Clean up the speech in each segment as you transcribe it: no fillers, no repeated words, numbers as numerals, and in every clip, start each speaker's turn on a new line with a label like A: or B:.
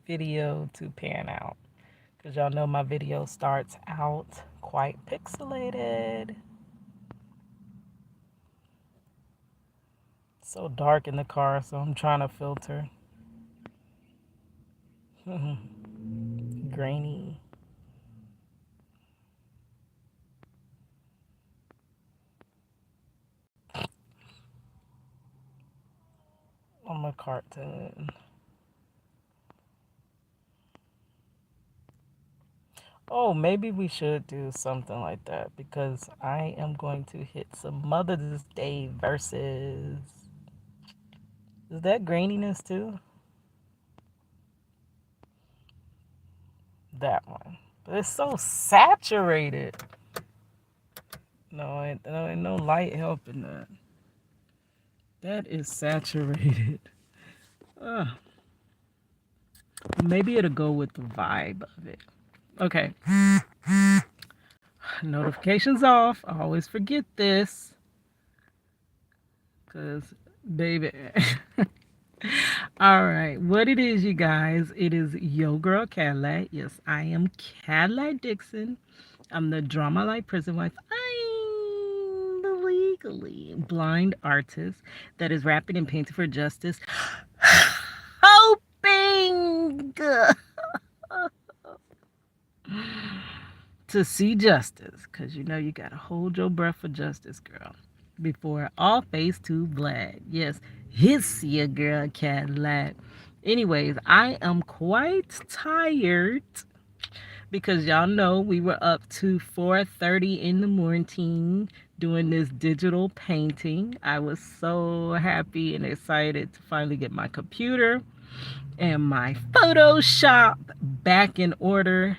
A: video to pan out. Because y'all know my video starts out quite pixelated. So dark in the car, so I'm trying to filter. Grainy. I'm a cartoon. Oh, maybe we should do something like that because I am going to hit some Mother's Day verses. Is that graininess too? That one. But it's so saturated. No, ain't no light helping that. That is saturated. Ugh. Maybe it'll go with the vibe of it. Okay. Notifications off. I always forget this. Because, baby. All right. What it is, you guys, it is Yo Girl Cadillac. Yes, I am Cadillac Dixon. I'm the drama like prison wife. I'm the legally blind artist that is rapping and painting for justice. Hoping to see justice. Because you know you got to hold your breath for justice, girl. Before all face too black. Yes, hiss your girl Cadillac. Anyways, I am quite tired because y'all know we were up to 4:30 in the morning doing this digital painting. I was so happy and excited to finally get my computer and my Photoshop back in order.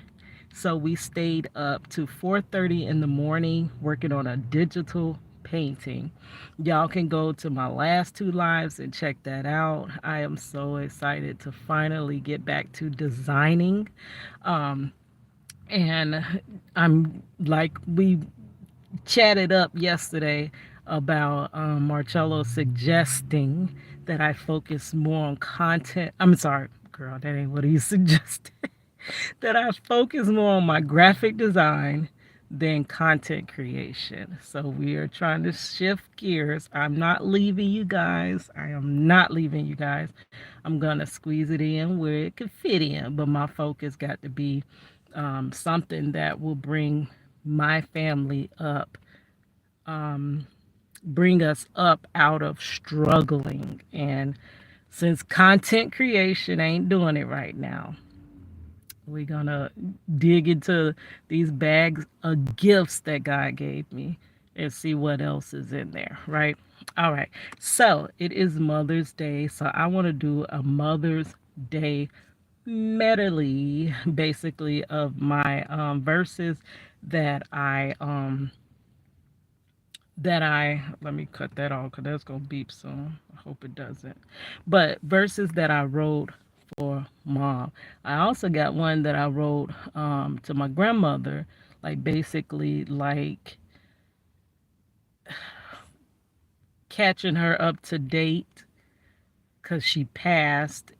A: So we stayed up to 4:30 in the morning working on a digital painting. Y'all can go to my last two lives and check that out. I am so excited to finally get back to designing. And I'm like, we chatted up yesterday about Marcello suggesting that I focus more on content. I'm sorry, girl, that ain't what he suggested. That I focus more on my graphic design than content creation. So we are trying to shift gears. I'm not leaving you guys. I am not leaving you guys. I'm going to squeeze it in where it could fit in, but my focus got to be something that will bring my family up, bring us up out of struggling. And since content creation ain't doing it right now, we're gonna dig into these bags of gifts that God gave me and see what else is in there, right? All right. So it is Mother's Day. So I want to do a Mother's Day medley, basically, of my verses that I let me cut that off because that's gonna beep soon. I hope it doesn't. But verses that I wrote for mom. I also got one that I wrote to my grandmother, like basically like catching her up to date because she passed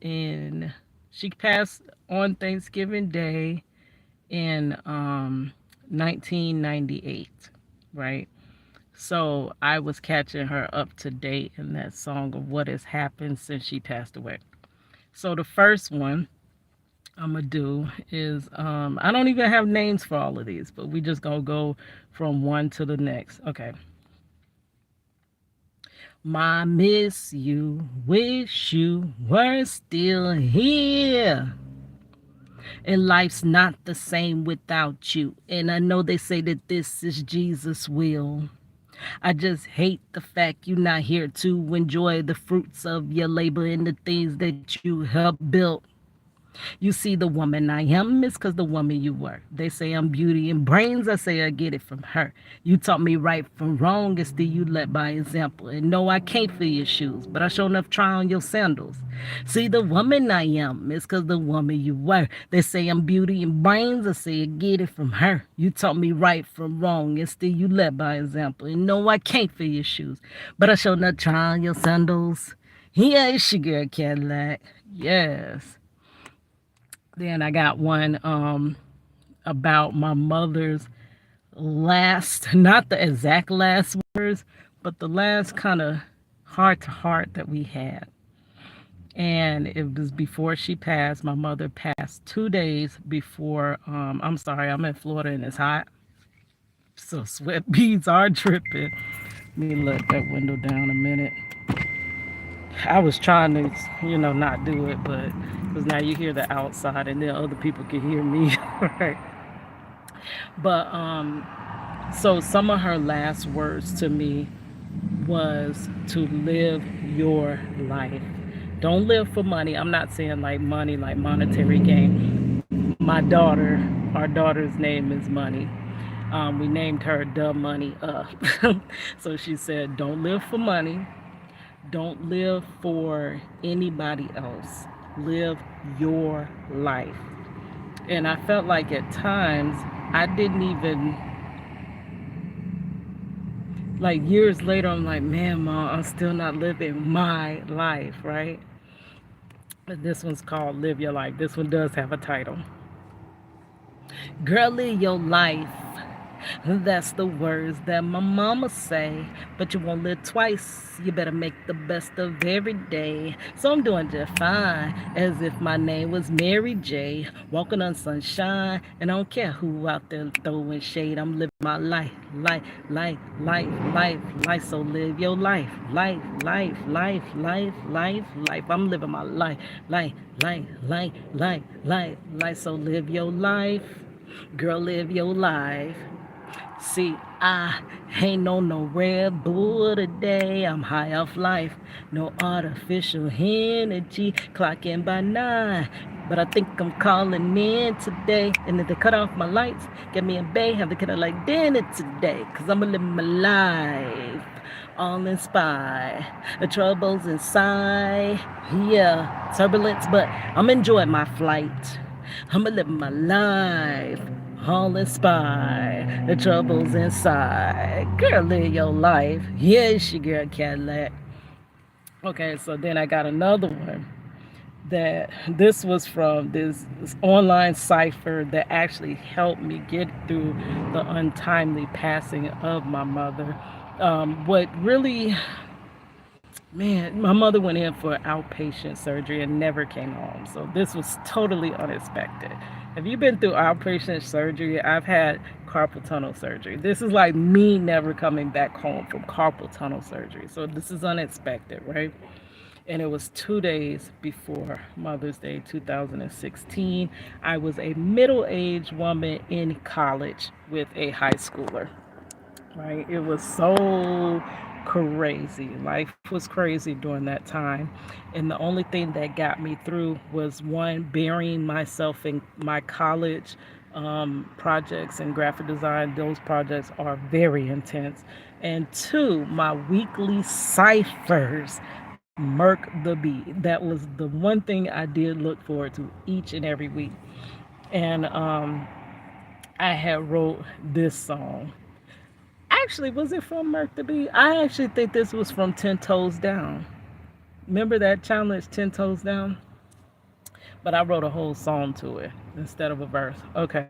A: on Thanksgiving Day in 1998, right? So I was catching her up to date in that song of what has happened since she passed away. So the first one I'm gonna do is I don't even have names for all of these, but we just gonna go from one to the next. Okay. Ma, miss you, wish you were still here. And life's not the same without you. And I know they say that this is Jesus' will. I just hate the fact you're not here to enjoy the fruits of your labor and the things that you helped build. You see, the woman I am is because the woman you were. They say I'm beauty and brains. I say I get it from her. You taught me right from wrong, and still you led by example. And no, I can't fill your shoes, but I sure enough try on your sandals. See, the woman I am is because the woman you were. They say I'm beauty and brains. I say I get it from her. You taught me right from wrong, and still you led by example. And no, I can't fill your shoes, but I sure enough try on your sandals. Yeah, it's your girl Cadillac. Yes. Then I got one about my mother's last, not the exact last words, but the last kind of heart to heart that we had. And it was before she passed. My mother passed 2 days before. I'm sorry, I'm in Florida and it's hot, so sweat beads are dripping. Let me let that window down a minute. I was trying to, not do it, but because now you hear the outside and then other people can hear me, right? But so some of her last words to me was to live your life. Don't live for money. I'm not saying like money, like monetary gain. Our daughter's name is Money. We named her the Money Up. So she said, don't live for money. Don't live for anybody else. Live your life. And I felt like at times I didn't even, like years later, I'm like, man, Mom, I'm still not living my life, right? But this one's called Live Your Life. This one does have a title. Girl, live your life. That's the words that my mama say. But you won't live twice. You better make the best of every day. So I'm doing just fine, as if my name was Mary J. Walking on sunshine, and I don't care who out there throwing shade. I'm living my life, life. So live your life. I'm living my life. So live your life. Girl, live your life. See, I ain't on no Red Bull today. I'm high off life. No artificial energy. Clocking by 9. But I think I'm calling in today. And if they cut off my lights, get me in bay, have to cut it like dinner today. Cause I'ma live my life. All inspired. The troubles inside. Yeah, turbulence, but I'm enjoying my flight. I'ma live my life. All inspired, the troubles inside. Girl, live your life. Yes, your girl Cadillac. Okay, so then I got another one that this was from this online cipher that actually helped me get through the untimely passing of my mother. What really, man, my mother went in for outpatient surgery and never came home. So this was totally unexpected. Have you been through outpatient surgery? I've had carpal tunnel surgery. This is like me never coming back home from carpal tunnel surgery. So this is unexpected, right? And it was 2 days before Mother's Day 2016. I was a middle-aged woman in college with a high schooler, right? It was so crazy. Life was crazy during that time. And the only thing that got me through was one, burying myself in my college projects and graphic design. Those projects are very intense. And two, my weekly ciphers. Merc the Bee. That was the one thing I did look forward to each and every week. And I had wrote this song. Actually, was it from Merc the Bee? I actually think this was from 10 Toes Down. Remember that challenge, 10 Toes Down? But I wrote a whole song to it instead of a verse. Okay.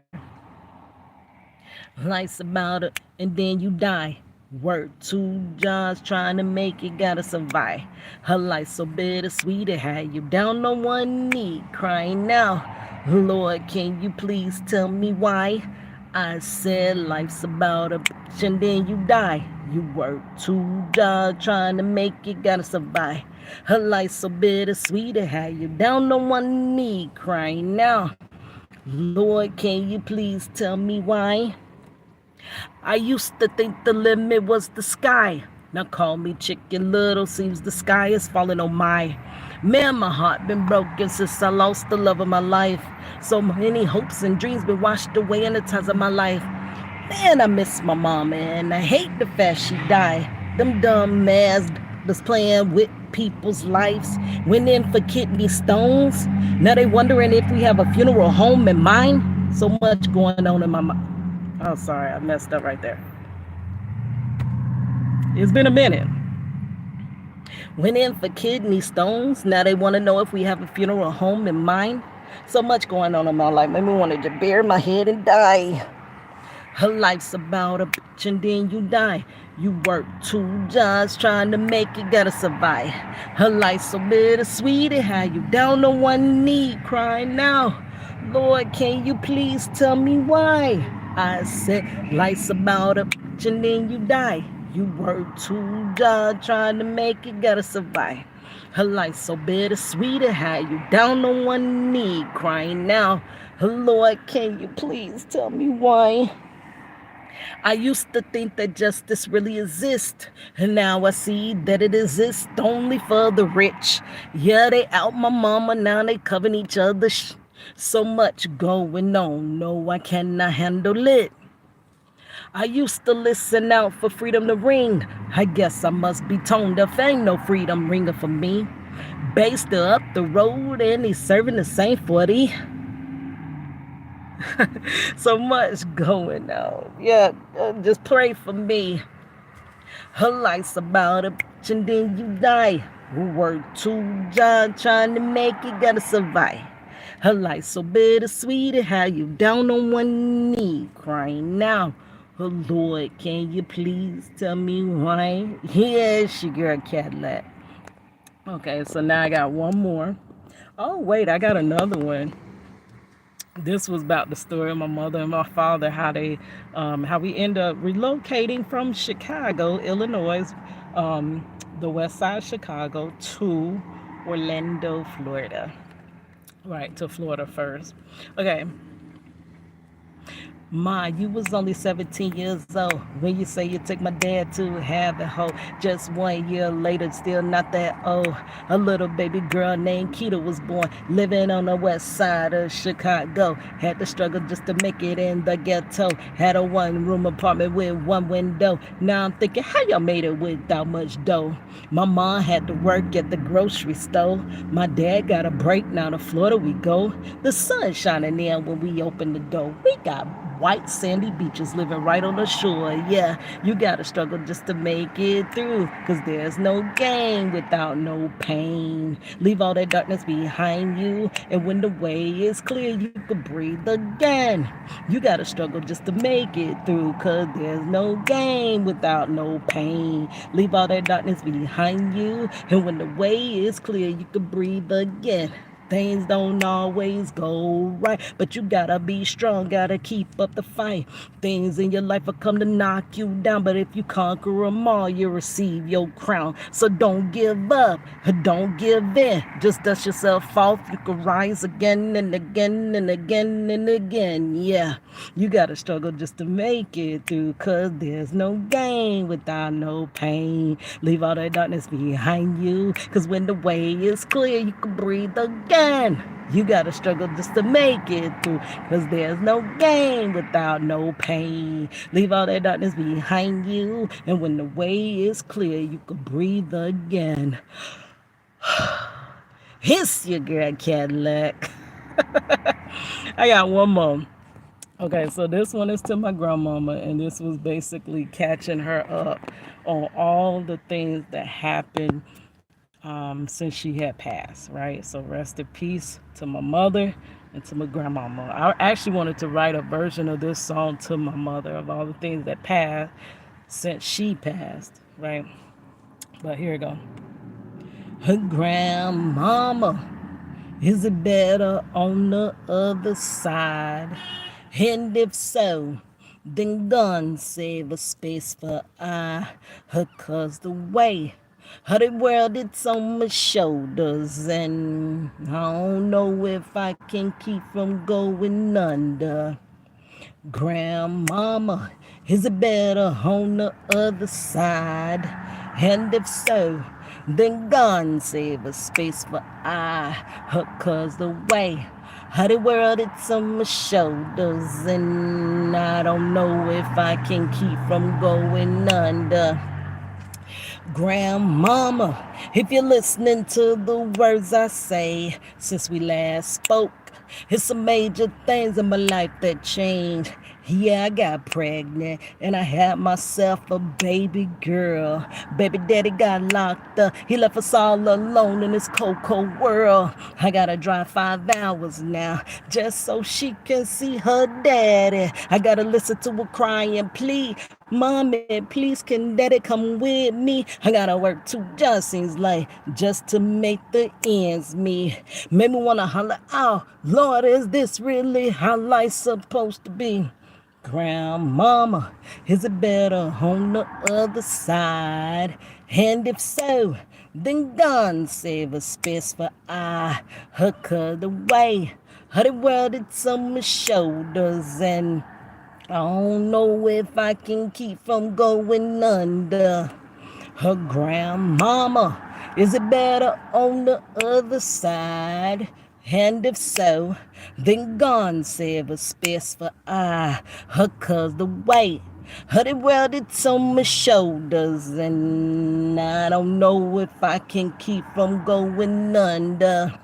A: Life's about it, and then you die. Work 2 jobs trying to make it, gotta survive. Her life so bittersweet, it had you down on one knee, crying now. Lord, can you please tell me why? I said life's about a bitch and then you die. You work 2 jobs trying to make it, gotta survive. Her life so bittersweet, it had you down on one knee, crying now. Lord, can you please tell me why? I used to think the limit was the sky. Now call me Chicken Little, seems the sky is falling on my. Man, my heart been broken since I lost the love of my life. So many hopes and dreams been washed away in the times of my life. Man, I miss my mama and I hate the fact she died. Them dumb ass was playing with people's lives. Went in for kidney stones. Now they wondering if we have a funeral home in mind. So much going on in my mind. Oh, sorry, I messed up right there. It's been a minute. Went in for kidney stones. Now they want to know if we have a funeral home in mind. So much going on in my life. Made me want to bury my head and die. Her life's about a bitch and then you die. You work 2 jobs trying to make it, gotta survive. Her life's so bittersweet, it had you down on one knee crying now. Lord, can you please tell me why? I said, life's about a bitch and then you die. You work 2 jobs trying to make it, gotta survive. Her life's so bittersweet, it had you down on one knee crying now. Lord, can you please tell me why? I used to think that justice really exists, and now I see that it exists only for the rich. Yeah, they out my mama, now they covering each other. So much going on, no, I cannot handle it. I used to listen out for freedom to ring. I guess I must be tone deaf, ain't no freedom ringer for me. Based up the road and he's serving the same 40. So much going on. Yeah, just pray for me. Her life's about a bitch and then you die. Who work 2 jobs trying to make it, gotta survive. Her life's so bittersweet, it had you down on one knee crying now. Oh Lord, can you please tell me why? Yeah, it's your girl Cadillac. Okay, so now I got one more. Oh wait, I got another one. This was about the story of my mother and my father, how we end up relocating from Chicago, Illinois, the west side of Chicago, to Orlando, Florida. Right, to Florida first. Okay. Ma, you was only 17 years old when you say you took my dad to have a hoe. Just 1 year later, still not that old. A little baby girl named Keita was born, living on the west side of Chicago. Had to struggle just to make it in the ghetto. Had a 1-room apartment with 1 window. Now I'm thinking, how y'all made it without much dough? My mom had to work at the grocery store. My dad got a break, now to Florida we go. The sun shining in when we open the door. We got white sandy beaches living right on the shore. Yeah, you gotta struggle just to make it through, cause there's no gain without no pain. Leave all that darkness behind you, and when the way is clear, you can breathe again. You gotta struggle just to make it through, cause there's no gain without no pain. Leave all that darkness behind you, and when the way is clear, you can breathe again. Things don't always go right, but you gotta be strong, gotta keep up the fight. Things in your life will come to knock you down, but if you conquer them all, you'll receive your crown. So don't give up, don't give in. Just dust yourself off, you can rise again and again and again and again. Yeah, you gotta struggle just to make it through, cause there's no gain without no pain. Leave all that darkness behind you, cause when the way is clear, you can breathe again. You gotta struggle just to make it through, cause there's no gain without no pain. Leave all that darkness behind you, and when the way is clear, you can breathe again. It's your girl Cadillac. I got one more. Okay, so this one is to my grandmama, and this was basically catching her up on all the things that happened since she had passed, right? So rest in peace to my mother and to my grandmama. I actually wanted to write a version of this song to my mother of all the things that passed since she passed, right? But here we go. Her grandmama, is it better on the other side? And if so, then gun save a space for her, cause the way of the world it's on my shoulders, and I don't know if I can keep from going under. Grandmama, is it better on the other side? And if so, then God save a space for her, cause the way of the world it's on my shoulders, and I don't know if I can keep from going under. Grandmama, if you're listening to the words I say since we last spoke, it's some major things in my life that changed. Yeah, I got pregnant and I had myself a baby girl. Baby daddy got locked up. He left us all alone in this cold, cold world. I gotta drive 5 hours now just so she can see her daddy. I gotta listen to her cry and plead. Mommy, please can daddy come with me? I gotta work 2 jobs, seems like, just to make the ends meet. Made me wanna holler out, Lord, is this really how life's supposed to be? Grandmama, is it better on the other side? And if so, then God save a space for I. Her cut away, her world it's on my shoulders, and I don't know if I can keep from going under. Her grandmama, is it better on the other side? And if so, then God save a space for I. Her cause the weight of the world it's on my shoulders, and I don't know if I can keep from going under.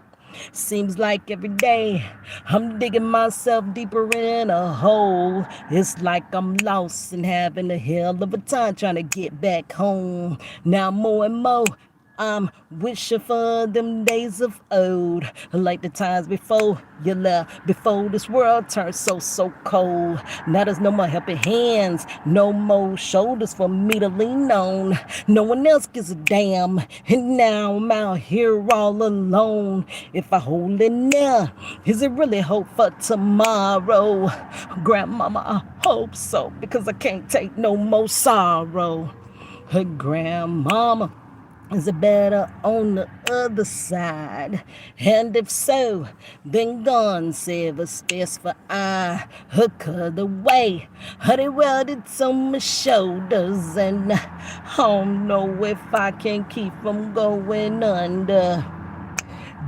A: Seems like every day I'm digging myself deeper in a hole. It's like I'm lost and having a hell of a time trying to get back home. Now more and more I'm wishing for them days of old, like the times before you left, before this world turned so, so cold. Now there's no more helping hands, no more shoulders for me to lean on. No one else gives a damn, and now I'm out here all alone. If I hold it now, is it really hope for tomorrow? Grandmama, I hope so, because I can't take no more sorrow. Her grandmama, is it better on the other side? And if so, then God save a space for I. Hook her the way, honey, well, it's on my shoulders, and I don't know if I can keep from going under.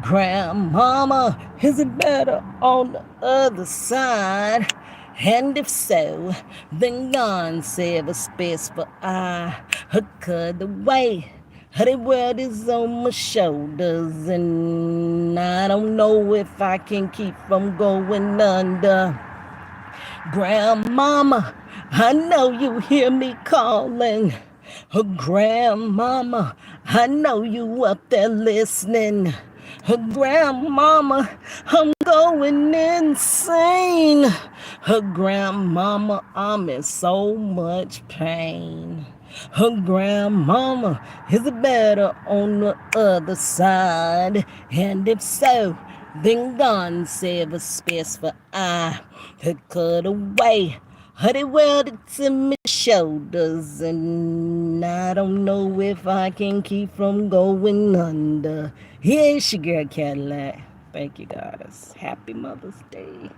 A: Grandmama, is it better on the other side? And if so, then God save a space for I. Hook the way, the world is on my shoulders, and I don't know if I can keep from going under. Grandmama, I know you hear me calling. Oh, grandmama, I know you up there listening. Oh, grandmama, I'm going insane. Oh, grandmama, I'm in so much pain. Oh, grandmama, is it better on the other side? And if so, then God save a space for I to cut away. Honey, well, it's in my shoulders, and I don't know if I can keep from going under. Here's your girl Cadillac. Thank you, guys. Happy Mother's Day.